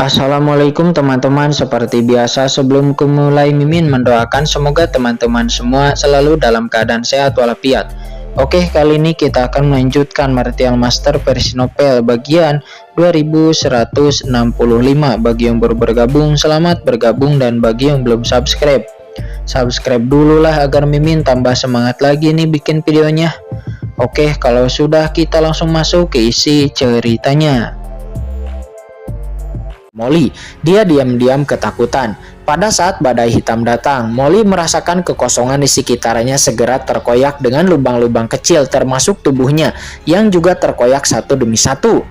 Assalamualaikum teman-teman, seperti biasa sebelum mulai Mimin mendoakan semoga teman-teman semua selalu dalam keadaan sehat walafiat. Oke, kali ini kita akan melanjutkan Martial Master versi novel bagian 2165. Bagi yang baru bergabung, selamat bergabung, dan bagi yang belum subscribe dulu lah agar Mimin tambah semangat lagi nih bikin videonya. Oke, kalau sudah kita langsung masuk ke isi ceritanya. Molly, dia diam-diam ketakutan. Pada saat badai hitam datang, Molly merasakan kekosongan di sekitarnya segera terkoyak dengan lubang-lubang kecil termasuk tubuhnya yang juga terkoyak satu demi satu.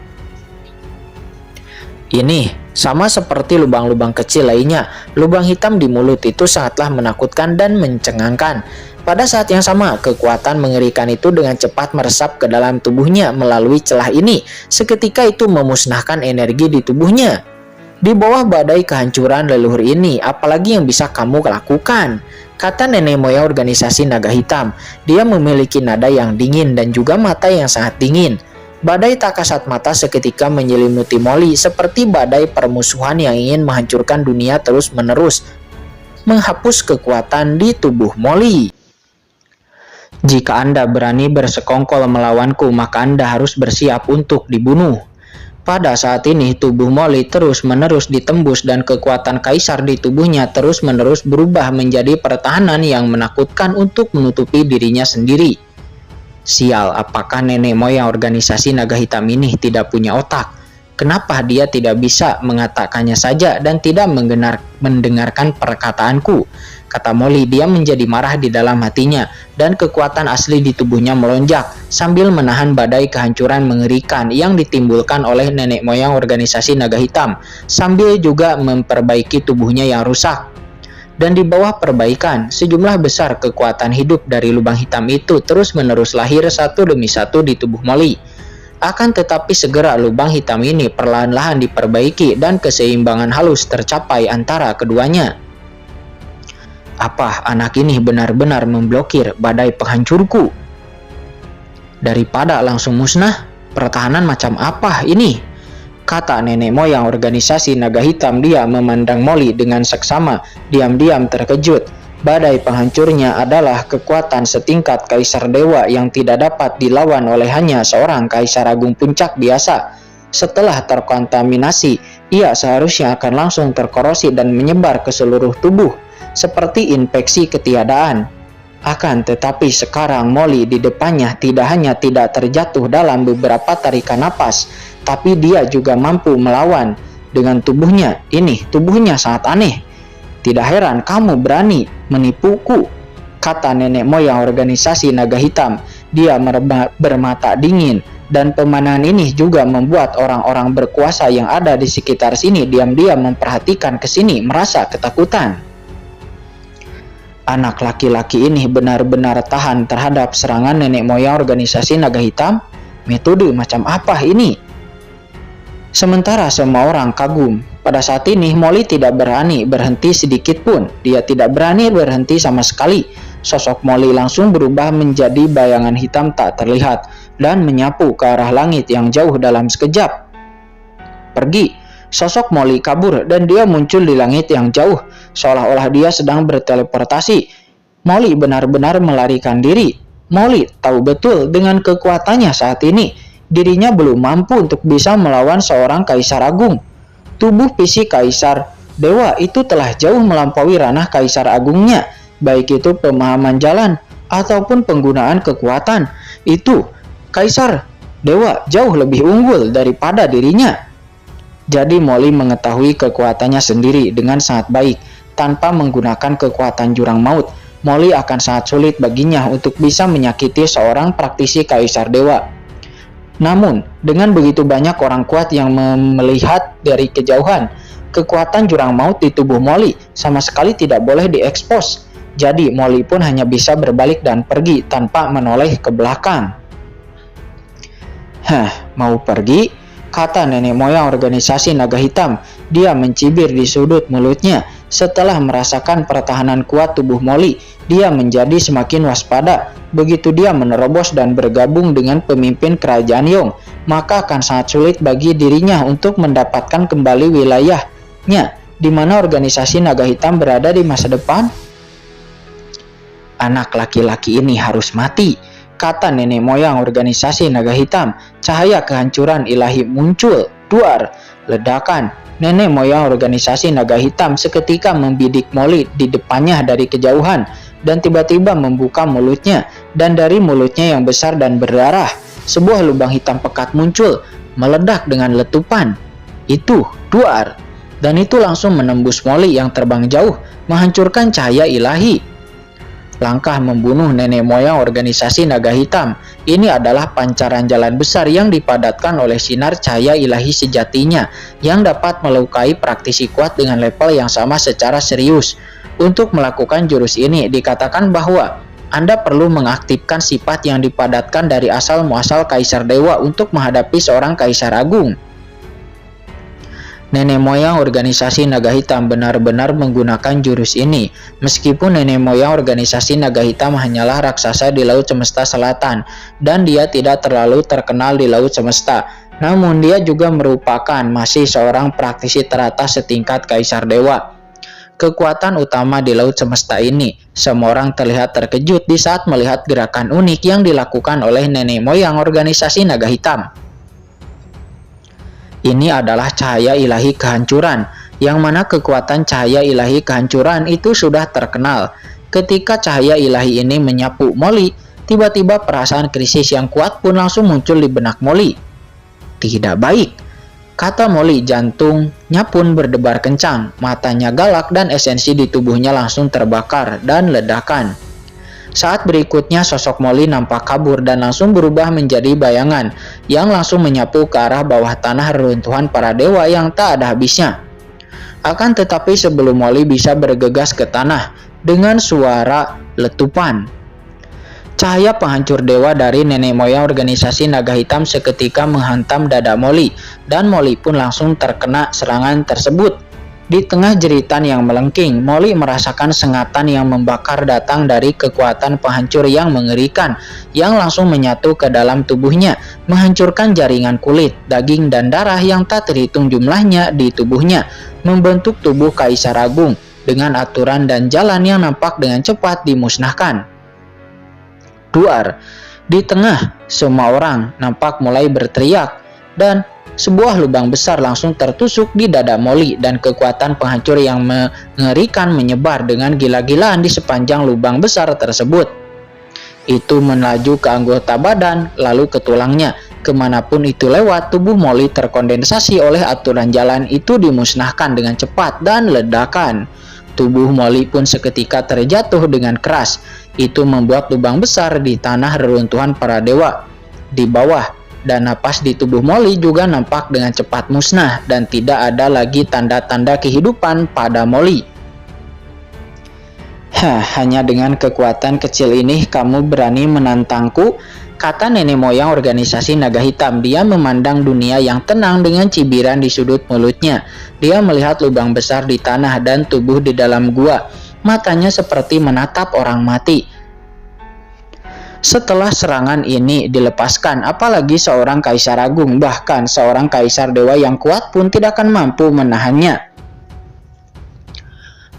Ini sama seperti lubang-lubang kecil lainnya, lubang hitam di mulut itu sangatlah menakutkan dan mencengangkan. Pada saat yang sama, kekuatan mengerikan itu dengan cepat meresap ke dalam tubuhnya melalui celah ini. Seketika itu memusnahkan energi di tubuhnya. Di bawah badai kehancuran leluhur ini, apalagi yang bisa kamu lakukan? Kata nenek moyang organisasi naga hitam. Dia memiliki nada yang dingin dan juga mata yang sangat dingin. Badai tak kasat mata seketika menyelimuti Molly seperti badai permusuhan yang ingin menghancurkan dunia terus-menerus, menghapus kekuatan di tubuh Molly. Jika Anda berani bersekongkol melawanku, maka Anda harus bersiap untuk dibunuh. Pada saat ini tubuh Molly terus-menerus ditembus dan kekuatan kaisar di tubuhnya terus-menerus berubah menjadi pertahanan yang menakutkan untuk menutupi dirinya sendiri. Sial, apakah nenek moyang organisasi naga hitam ini tidak punya otak? Kenapa dia tidak bisa mengatakannya saja dan tidak mendengarkan perkataanku? Kata Molly. Dia menjadi marah di dalam hatinya dan kekuatan asli di tubuhnya melonjak sambil menahan badai kehancuran mengerikan yang ditimbulkan oleh nenek moyang organisasi naga hitam sambil juga memperbaiki tubuhnya yang rusak. Dan di bawah perbaikan, sejumlah besar kekuatan hidup dari lubang hitam itu terus-menerus lahir satu demi satu di tubuh Molly. Akan tetapi segera lubang hitam ini perlahan-lahan diperbaiki dan keseimbangan halus tercapai antara keduanya. Apa anak ini benar-benar memblokir badai penghancurku? Daripada langsung musnah, pertahanan macam apa ini? Kata nenek moyang organisasi naga hitam. Dia memandang Molly dengan seksama, diam-diam terkejut. Badai penghancurnya adalah kekuatan setingkat kaisar dewa yang tidak dapat dilawan oleh hanya seorang kaisar agung puncak biasa. Setelah terkontaminasi, ia seharusnya akan langsung terkorosi dan menyebar ke seluruh tubuh, seperti infeksi ketiadaan. Akan tetapi sekarang Molly di depannya tidak hanya tidak terjatuh dalam beberapa tarikan napas, tapi dia juga mampu melawan dengan tubuhnya. Ini tubuhnya sangat aneh. Tidak heran kamu berani menipuku, kata nenek moyang organisasi naga hitam. Dia bermata dingin, dan pemandangan ini juga membuat orang-orang berkuasa yang ada di sekitar sini diam-diam memperhatikan ke sini merasa ketakutan. Anak laki-laki ini benar-benar tahan terhadap serangan nenek moyang organisasi naga hitam. Metode macam apa ini? Sementara semua orang kagum. Pada saat ini Molly tidak berani berhenti sedikit pun. Dia tidak berani berhenti sama sekali. Sosok Molly langsung berubah menjadi bayangan hitam tak terlihat dan menyapu ke arah langit yang jauh dalam sekejap. Pergi. Sosok Molly kabur dan dia muncul di langit yang jauh, seolah-olah dia sedang berteleportasi. Molly benar-benar melarikan diri. Molly tahu betul dengan kekuatannya saat ini, dirinya belum mampu untuk bisa melawan seorang kaisar agung. Tubuh fisik kaisar dewa itu telah jauh melampaui ranah kaisar agungnya, baik itu pemahaman jalan ataupun penggunaan kekuatan. Itu kaisar dewa jauh lebih unggul daripada dirinya. Jadi Molly mengetahui kekuatannya sendiri dengan sangat baik. Tanpa menggunakan kekuatan jurang maut, Molly akan sangat sulit baginya untuk bisa menyakiti seorang praktisi kaisar dewa. Namun, dengan begitu banyak orang kuat yang melihat dari kejauhan, kekuatan jurang maut di tubuh Molly sama sekali tidak boleh diekspos. Jadi Molly pun hanya bisa berbalik dan pergi tanpa menoleh ke belakang. Mau pergi? Kata nenek moyang organisasi naga hitam. Dia mencibir di sudut mulutnya. Setelah merasakan pertahanan kuat tubuh Molly, dia menjadi semakin waspada. Begitu dia menerobos dan bergabung dengan pemimpin kerajaan Yong, maka akan sangat sulit bagi dirinya untuk mendapatkan kembali wilayahnya di mana organisasi Naga Hitam berada di masa depan. Anak laki-laki ini harus mati, kata nenek moyang organisasi Naga Hitam. Cahaya kehancuran ilahi muncul. Duar, ledakan. Nenek moyang organisasi Naga Hitam seketika membidik Molly di depannya dari kejauhan dan tiba-tiba membuka mulutnya, dan dari mulutnya yang besar dan berdarah, sebuah lubang hitam pekat muncul, meledak dengan letupan. Itu, duar. Dan itu langsung menembus Molly yang terbang jauh, menghancurkan cahaya ilahi. Langkah membunuh nenek moyang organisasi Naga Hitam. Ini adalah pancaran jalan besar yang dipadatkan oleh sinar cahaya ilahi sejatinya yang dapat melukai praktisi kuat dengan level yang sama secara serius. Untuk melakukan jurus ini dikatakan bahwa Anda perlu mengaktifkan sifat yang dipadatkan dari asal muasal Kaisar Dewa untuk menghadapi seorang Kaisar Agung. Nenek moyang organisasi Naga Hitam benar-benar menggunakan jurus ini. Meskipun nenek moyang organisasi Naga Hitam hanyalah raksasa di Laut Semesta Selatan, dan dia tidak terlalu terkenal di Laut Semesta, namun dia juga merupakan masih seorang praktisi teratas setingkat Kaisar Dewa. Kekuatan utama di Laut Semesta ini, semua orang terlihat terkejut di saat melihat gerakan unik yang dilakukan oleh nenek moyang organisasi Naga Hitam. Ini adalah cahaya ilahi kehancuran, yang mana kekuatan cahaya ilahi kehancuran itu sudah terkenal. Ketika cahaya ilahi ini menyapu Molly, tiba-tiba perasaan krisis yang kuat pun langsung muncul di benak Molly. Tidak baik, kata Molly. Jantungnya pun berdebar kencang, matanya galak, dan esensi di tubuhnya langsung terbakar dan ledakan. Saat berikutnya sosok Molly nampak kabur dan langsung berubah menjadi bayangan yang langsung menyapu ke arah bawah tanah reruntuhan para dewa yang tak ada habisnya. Akan tetapi sebelum Molly bisa bergegas ke tanah dengan suara letupan, cahaya penghancur dewa dari nenek moyang organisasi Naga Hitam seketika menghantam dada Molly, dan Molly pun langsung terkena serangan tersebut. Di tengah jeritan yang melengking, Molly merasakan sengatan yang membakar datang dari kekuatan penghancur yang mengerikan yang langsung menyatu ke dalam tubuhnya, menghancurkan jaringan kulit, daging, dan darah yang tak terhitung jumlahnya di tubuhnya, membentuk tubuh Kaisar Agung dengan aturan dan jalan yang nampak dengan cepat dimusnahkan. Duar. Di tengah, semua orang nampak mulai berteriak, dan sebuah lubang besar langsung tertusuk di dada Molly, dan kekuatan penghancur yang mengerikan menyebar dengan gila-gilaan di sepanjang lubang besar tersebut. Itu melaju ke anggota badan, lalu ke tulangnya. Kemanapun itu lewat, tubuh Molly terkondensasi oleh aturan jalan itu dimusnahkan dengan cepat dan ledakan. Tubuh Molly pun seketika terjatuh dengan keras. Itu membuat lubang besar di tanah reruntuhan para dewa di bawah. Dan napas di tubuh Molly juga nampak dengan cepat musnah, dan tidak ada lagi tanda-tanda kehidupan pada Molly. Hanya dengan kekuatan kecil ini kamu berani menantangku, kata nenek moyang organisasi Naga Hitam. Dia memandang dunia yang tenang dengan cibiran di sudut mulutnya. Dia melihat lubang besar di tanah dan tubuh di dalam gua. Matanya seperti menatap orang mati. Setelah serangan ini dilepaskan, apalagi seorang Kaisar Agung, bahkan seorang Kaisar Dewa yang kuat pun tidak akan mampu menahannya.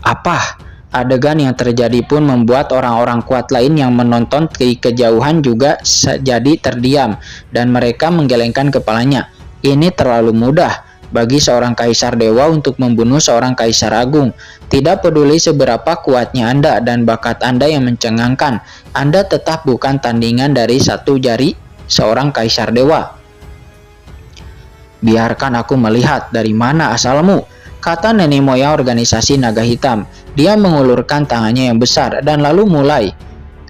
Apa? Adegan yang terjadi pun membuat orang-orang kuat lain yang menonton di kejauhan juga jadi terdiam, dan mereka menggelengkan kepalanya. Ini terlalu mudah bagi seorang Kaisar Dewa untuk membunuh seorang Kaisar Agung. Tidak peduli seberapa kuatnya Anda dan bakat Anda yang mencengangkan, Anda tetap bukan tandingan dari satu jari seorang Kaisar Dewa. Biarkan aku melihat dari mana asalmu, kata nenek moyang organisasi Naga Hitam. Dia mengulurkan tangannya yang besar dan lalu mulai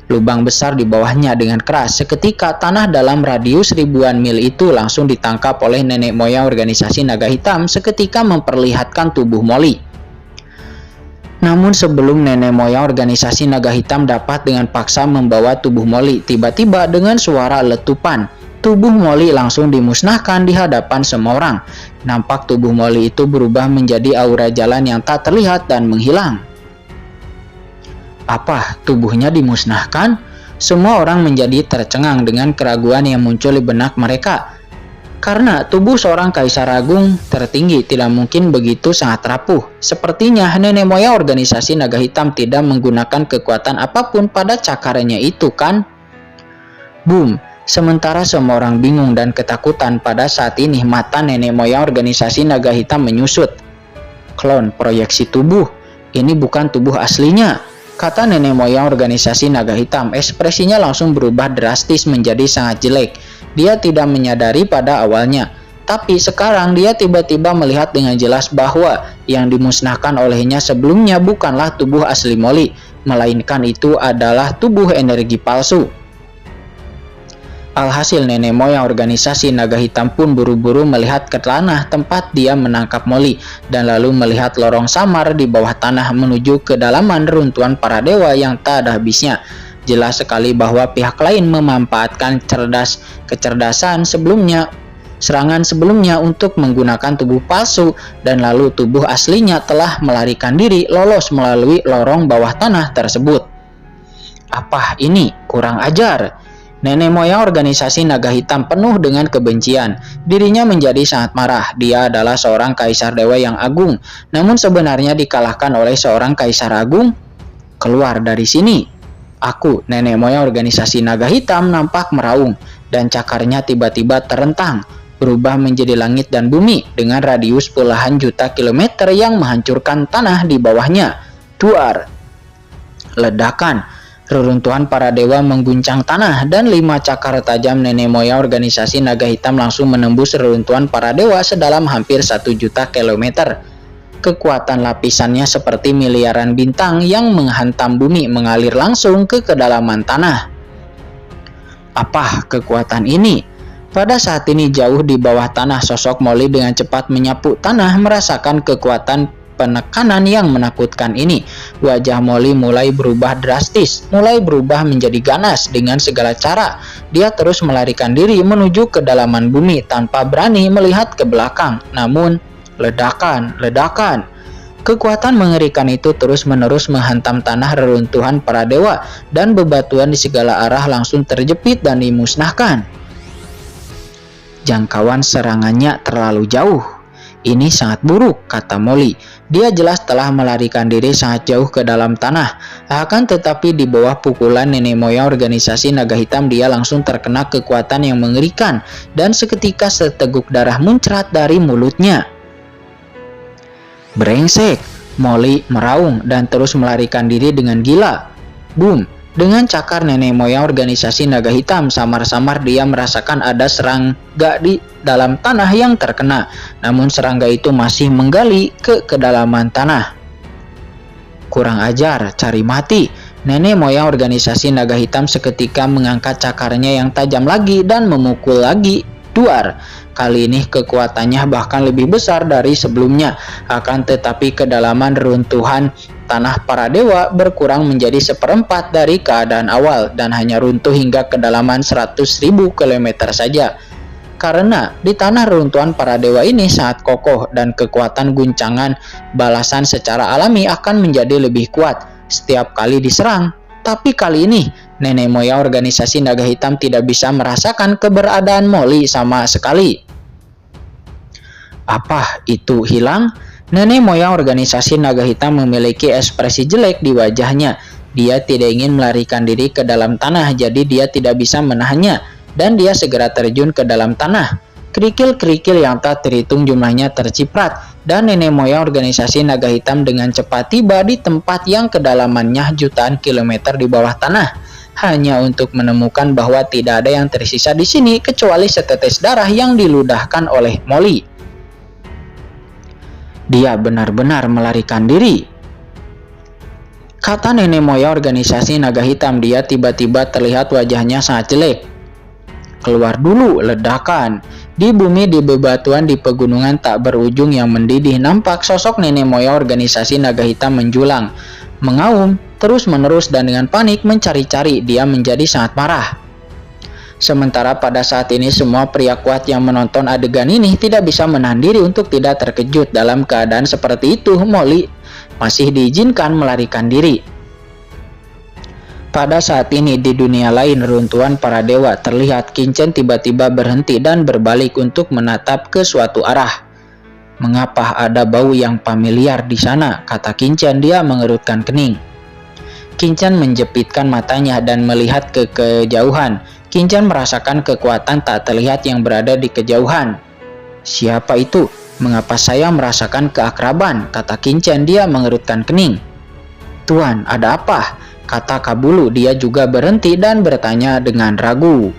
lubang besar di bawahnya dengan keras. Seketika tanah dalam radius ribuan mil itu langsung ditangkap oleh nenek moyang organisasi Naga Hitam, seketika memperlihatkan tubuh Molly. Namun sebelum nenek moyang organisasi Naga Hitam dapat dengan paksa membawa tubuh Molly, tiba-tiba dengan suara letupan, tubuh Molly langsung dimusnahkan di hadapan semua orang. Nampak tubuh Molly itu berubah menjadi aura jalan yang tak terlihat dan menghilang. Apa? Tubuhnya dimusnahkan? Semua orang menjadi tercengang dengan keraguan yang muncul di benak mereka. Karena tubuh seorang kaisar agung tertinggi tidak mungkin begitu sangat rapuh. Sepertinya nenek moyang organisasi naga hitam tidak menggunakan kekuatan apapun pada cakarnya itu, kan? Boom! Sementara semua orang bingung dan ketakutan, pada saat ini mata nenek moyang organisasi naga hitam menyusut. Klon proyeksi tubuh. Ini bukan tubuh aslinya, kata nenek moyang organisasi naga hitam. Ekspresinya langsung berubah drastis menjadi sangat jelek. Dia tidak menyadari pada awalnya, tapi sekarang dia tiba-tiba melihat dengan jelas bahwa yang dimusnahkan olehnya sebelumnya bukanlah tubuh asli Molly, melainkan itu adalah tubuh energi palsu. Alhasil nenek moyang organisasi naga hitam pun buru-buru melihat ke tanah tempat dia menangkap Molly, dan lalu melihat lorong samar di bawah tanah menuju kedalaman reruntuhan para dewa yang tak ada habisnya. Jelas sekali bahwa pihak lain memanfaatkan serangan sebelumnya untuk menggunakan tubuh palsu, dan lalu tubuh aslinya telah melarikan diri lolos melalui lorong bawah tanah tersebut. Apa ini? Kurang ajar! Nenek moyang organisasi naga hitam penuh dengan kebencian. Dirinya menjadi sangat marah. Dia adalah seorang kaisar dewa yang agung, namun sebenarnya dikalahkan oleh seorang kaisar agung. Keluar dari sini! Aku, nenek moyang organisasi naga hitam, nampak meraung, dan cakarnya tiba-tiba terentang, berubah menjadi langit dan bumi dengan radius puluhan juta kilometer yang menghancurkan tanah di bawahnya. Duar! Ledakan! Reruntuhan para dewa mengguncang tanah, dan 5 cakar tajam nenek moyang organisasi naga hitam langsung menembus reruntuhan para dewa sedalam hampir 1 juta kilometer. Kekuatan lapisannya seperti miliaran bintang yang menghantam bumi mengalir langsung ke kedalaman tanah. Apa kekuatan ini? Pada saat ini jauh di bawah tanah, sosok Molly dengan cepat menyapu tanah merasakan kekuatan penekanan yang menakutkan ini. Wajah Molly mulai berubah drastis, mulai berubah menjadi ganas dengan segala cara. Dia terus melarikan diri menuju kedalaman bumi tanpa berani melihat ke belakang. Namun, ledakan. Kekuatan mengerikan itu terus-menerus menghantam tanah reruntuhan para dewa, dan bebatuan di segala arah langsung terjepit dan dimusnahkan. Jangkauan serangannya terlalu jauh. Ini sangat buruk, kata Molly. Dia jelas telah melarikan diri sangat jauh ke dalam tanah. Akan tetapi di bawah pukulan nenek moyang organisasi naga hitam, dia langsung terkena kekuatan yang mengerikan, dan seketika seteguk darah muncrat dari mulutnya. Brengsek! Molly meraung dan terus melarikan diri dengan gila. Boom! Dengan cakar nenek moyang organisasi naga hitam, samar-samar dia merasakan ada serangga di dalam tanah yang terkena. Namun serangga itu masih menggali ke kedalaman tanah. Kurang ajar, cari mati! Nenek moyang organisasi naga hitam seketika mengangkat cakarnya yang tajam lagi dan memukul lagi. Duar! Kali ini kekuatannya bahkan lebih besar dari sebelumnya. Akan tetapi kedalaman reruntuhan tanah para dewa berkurang menjadi 1/4 dari keadaan awal, dan hanya runtuh hingga kedalaman 100.000 km saja. Karena di tanah reruntuhan para dewa ini sangat kokoh, dan kekuatan guncangan balasan secara alami akan menjadi lebih kuat setiap kali diserang. Tapi kali ini nenek moyang organisasi naga hitam tidak bisa merasakan keberadaan Molly sama sekali. Apa itu hilang? Nenek moyang organisasi naga hitam memiliki ekspresi jelek di wajahnya. Dia tidak ingin melarikan diri ke dalam tanah, jadi dia tidak bisa menahannya, dan dia segera terjun ke dalam tanah. Kerikil-kerikil yang tak terhitung jumlahnya terciprat, dan nenek moyang organisasi naga hitam dengan cepat tiba di tempat yang kedalamannya jutaan kilometer di bawah tanah, hanya untuk menemukan bahwa tidak ada yang tersisa di sini kecuali setetes darah yang diludahkan oleh Molly. Dia benar-benar melarikan diri, kata nenek moyang organisasi naga hitam. Dia tiba-tiba terlihat wajahnya sangat jelek. Keluar dulu! Ledakan! Di bumi, di bebatuan, di pegunungan tak berujung yang mendidih, nampak sosok nenek moyang organisasi naga hitam menjulang, mengaum terus-menerus, dan dengan panik mencari-cari. Dia menjadi sangat marah. Sementara pada saat ini semua pria kuat yang menonton adegan ini tidak bisa menahan diri untuk tidak terkejut. Dalam keadaan seperti itu, Molly masih diizinkan melarikan diri. Pada saat ini di dunia lain runtuhan para dewa terlihat. Qin Chen tiba-tiba berhenti dan berbalik untuk menatap ke suatu arah. "Mengapa ada bau yang familiar di sana?" kata Qin Chen. Dia mengerutkan kening. Qin Chen menjepitkan matanya dan melihat ke kejauhan. Qin Chen merasakan kekuatan tak terlihat yang berada di kejauhan. "Siapa itu? Mengapa saya merasakan keakraban?" kata Qin Chen. Dia mengerutkan kening. "Tuan, ada apa?" kata Kabulu. Dia juga berhenti dan bertanya dengan ragu.